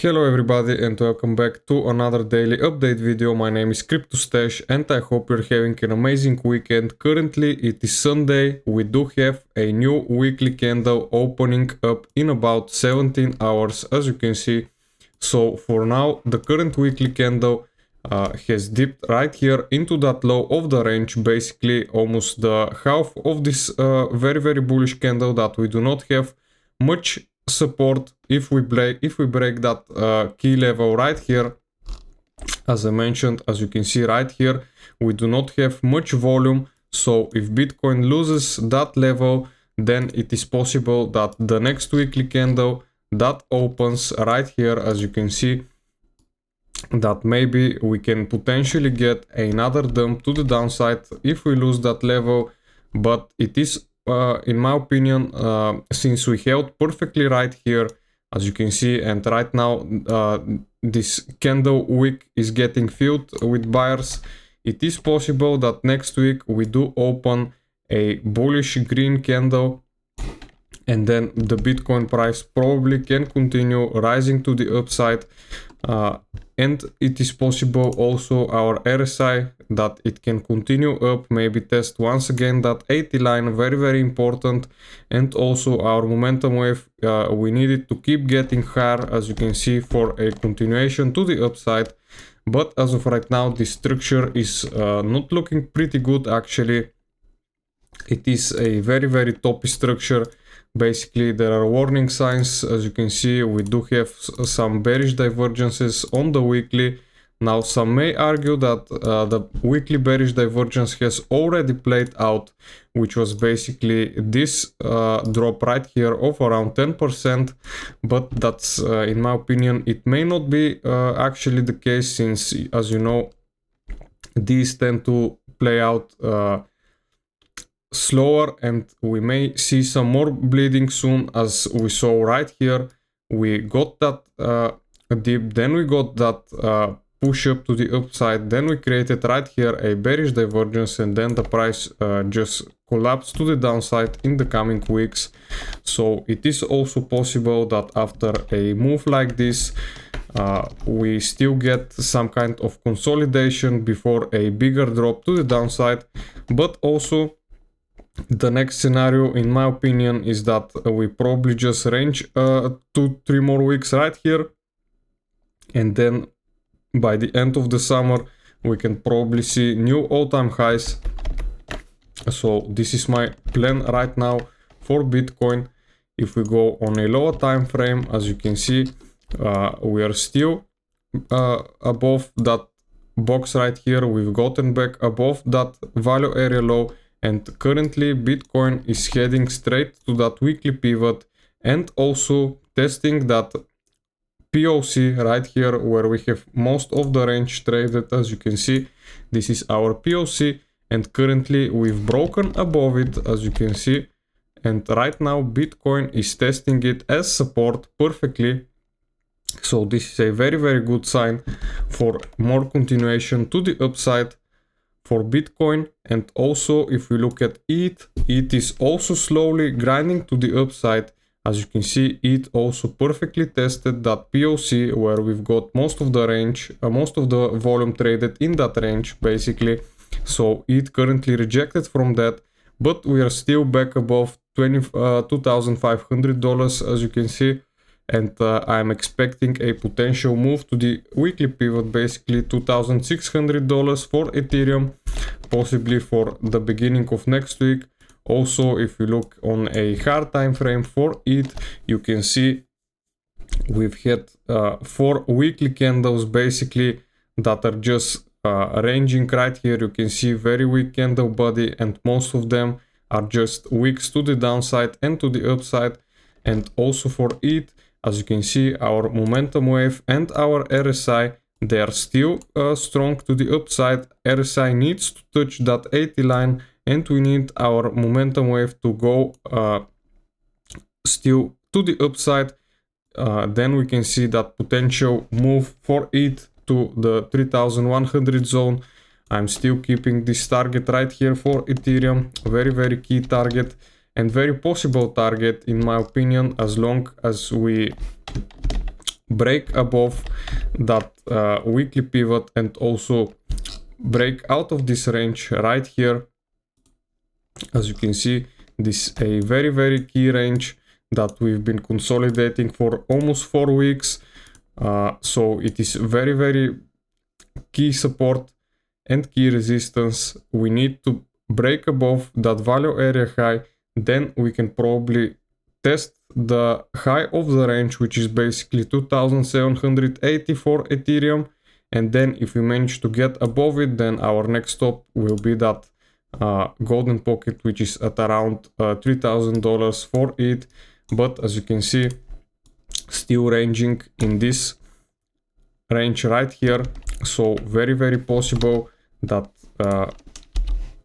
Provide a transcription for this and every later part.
Hello everybody and welcome back to another daily update video. My name is CryptoStash and I hope you're having an amazing weekend. Currently it is Sunday. We do have a new weekly candle opening up in about 17 hours, as you can see. So for now the current weekly candle has dipped right here into that low of the range, basically almost the half of this very bullish candle that we do not have much support if we break that key level right here. As I mentioned, as you can see right here, we do not have much volume, so if Bitcoin loses that level, then it is possible that the next weekly candle that opens right here, as you can see, that maybe we can potentially get another dump to the downside if we lose that level. But it is in my opinion, since we held perfectly right here, as you can see, and right now this candle wick is getting filled with buyers, it is possible that next week we do open a bullish green candle, and then the Bitcoin price probably can continue rising to the upside. And it is possible also our RSI that it can continue up, maybe test once again that 80 line, very important. And also our momentum wave, we need it to keep getting higher, as you can see, for a continuation to the upside. But as of right now, this structure is not looking pretty good actually. It is a very toppy structure. Basically there are warning signs. As you can see, we do have some bearish divergences on the weekly. Now some may argue that the weekly bearish divergence has already played out, which was basically this drop right here of around 10%, but that's in my opinion it may not be actually the case, since as you know these tend to play out slower, and we may see some more bleeding soon, as we saw right here. We got that dip, then we got that push up to the upside, then we created right here a bearish divergence, and then the price just collapsed to the downside in the coming weeks. So it is also possible that after a move like this we still get some kind of consolidation before a bigger drop to the downside. But also the next scenario, in my opinion, is that we probably just range 2-3 more weeks right here, and then by the end of the summer we can probably see new all-time highs. So this is my plan right now for Bitcoin. If we go on a lower time frame, as you can see, we are still above that box right here. We've gotten back above that value area low, and currently Bitcoin is heading straight to that weekly pivot and also testing that POC right here, where we have most of the range traded. As you can see, this is our POC, and currently we've broken above it, as you can see, and right now Bitcoin is testing it as support perfectly. So this is a very good sign for more continuation to the upside for Bitcoin. And also if we look at ETH, it is also slowly grinding to the upside. As you can see, it also perfectly tested that POC, where we've got most of the range, most of the volume traded in that range basically. So it currently rejected from that, but we are still back above $2,500, as you can see. And I'm expecting a potential move to the weekly pivot, basically $2,600 for Ethereum, possibly for the beginning of next week. Also, if you look on a hard time frame for ETH, you can see we've had 4 weekly candles basically that are just ranging right here. You can see very weak candle body, and most of them are just wicks to the downside and to the upside. And also for ETH, as you can see, our momentum wave and our RSI, they are still strong to the upside. RSI needs to touch that 80 line, and we need our momentum wave to go still to the upside. Then we can see that potential move for ETH to the 3100 zone. I'm still keeping this target right here for Ethereum, very key target and very possible target in my opinion, as long as we break above that weekly pivot and also break out of this range right here. As you can see, this is a very key range that we've been consolidating for almost 4 weeks. So it is very key support and key resistance. We need to break above that value area high, then we can probably test the high of the range, which is basically 2780 for Ethereum. And then if we manage to get above it, then our next stop will be that golden pocket, which is at around $3,000 for it. But as you can see, still ranging in this range right here. So very possible that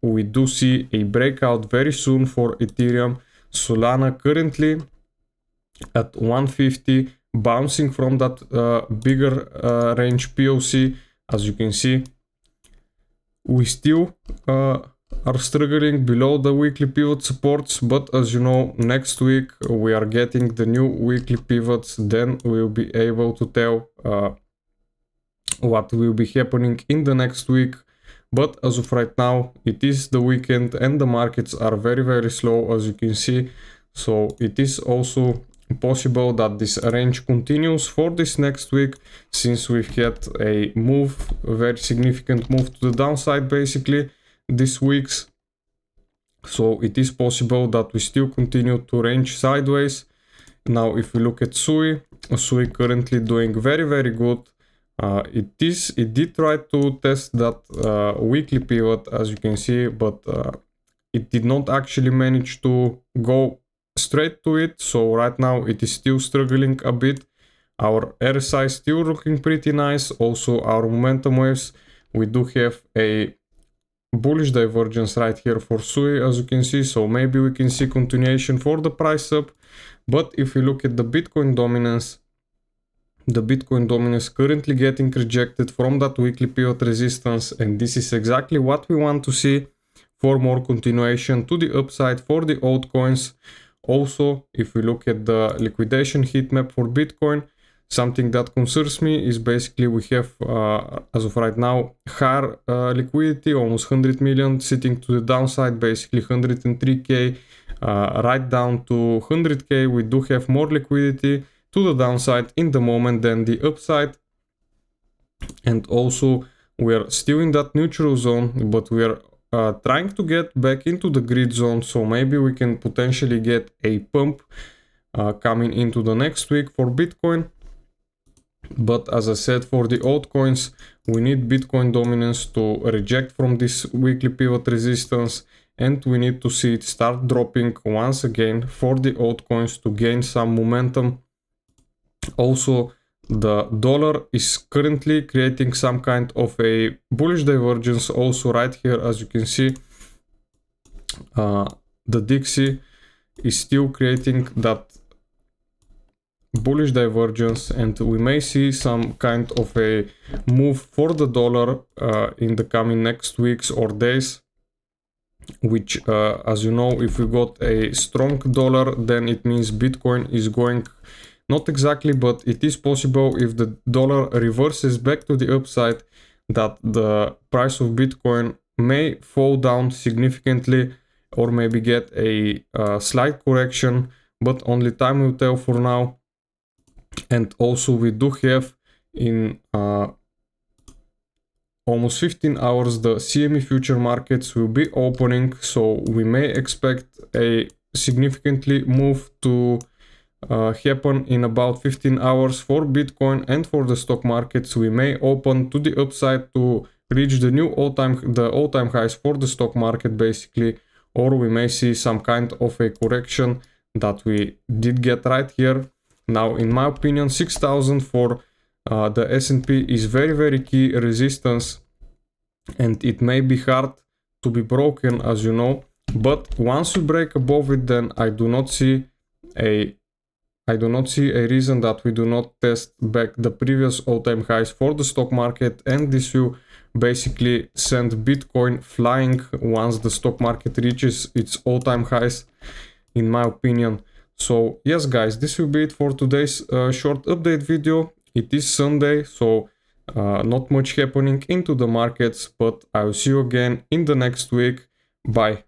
we do see a breakout very soon for Ethereum. Solana currently at 150, bouncing from that bigger range POC. As you can see, we still are struggling below the weekly pivot supports, but as you know, next week we are getting the new weekly pivots. Then we'll be able to tell what will be happening in the next week. But as of right now, it is the weekend and the markets are very slow, as you can see. So it is also possible that this range continues for this next week, since we've had a move, a very significant move to the downside basically this week's. So it is possible that we still continue to range sideways. Now if we look at Sui currently doing very good. It did try to test that weekly pivot, as you can see, but it did not actually manage to go straight to it. So right now it is still struggling a bit. Our RSI is still looking pretty nice. Also our momentum waves, we do have a bullish divergence right here for Sui, as you can see. So maybe we can see continuation for the price up. But if we look at the Bitcoin dominance, the Bitcoin dominance currently getting rejected from that weekly pivot resistance, and this is exactly what we want to see for more continuation to the upside for the altcoins. Also, if we look at the liquidation heat map for Bitcoin, something that concerns me is basically we have as of right now higher liquidity, almost 100 million sitting to the downside, basically 103k right down to 100k. We do have more liquidity to the downside in the moment than the upside. And also we are still in that neutral zone, but we are trying to get back into the grid zone. So maybe we can potentially get a pump coming into the next week for Bitcoin. But as I said, for the altcoins, we need Bitcoin dominance to reject from this weekly pivot resistance, and we need to see it start dropping once again for the altcoins to gain some momentum. Also, the dollar is currently creating some kind of a bullish divergence also right here, as you can see. The Dixie is still creating that bullish divergence, and we may see some kind of a move for the dollar in the coming next weeks or days, which as you know, if we got a strong dollar, then it means Bitcoin is going, not exactly, but it is possible if the dollar reverses back to the upside, that the price of Bitcoin may fall down significantly or maybe get a slight correction, but only time will tell for now. And also we do have in almost 15 hours the CME future markets will be opening, so we may expect a significantly move to happen in about 15 hours for Bitcoin, and for the stock markets we may open to the upside to reach the new all-time highs for the stock market basically, or we may see some kind of a correction that we did get right here. Now in my opinion, 6,000 for the S&P is very key resistance, and it may be hard to be broken, as you know, but once we break above it, then I do not see a reason that we do not test back the previous all-time highs for the stock market, and this will basically send Bitcoin flying once the stock market reaches its all-time highs, in my opinion. So yes guys, this will be it for today's short update video. It is Sunday, so not much happening into the markets, but I will see you again in the next week. Bye.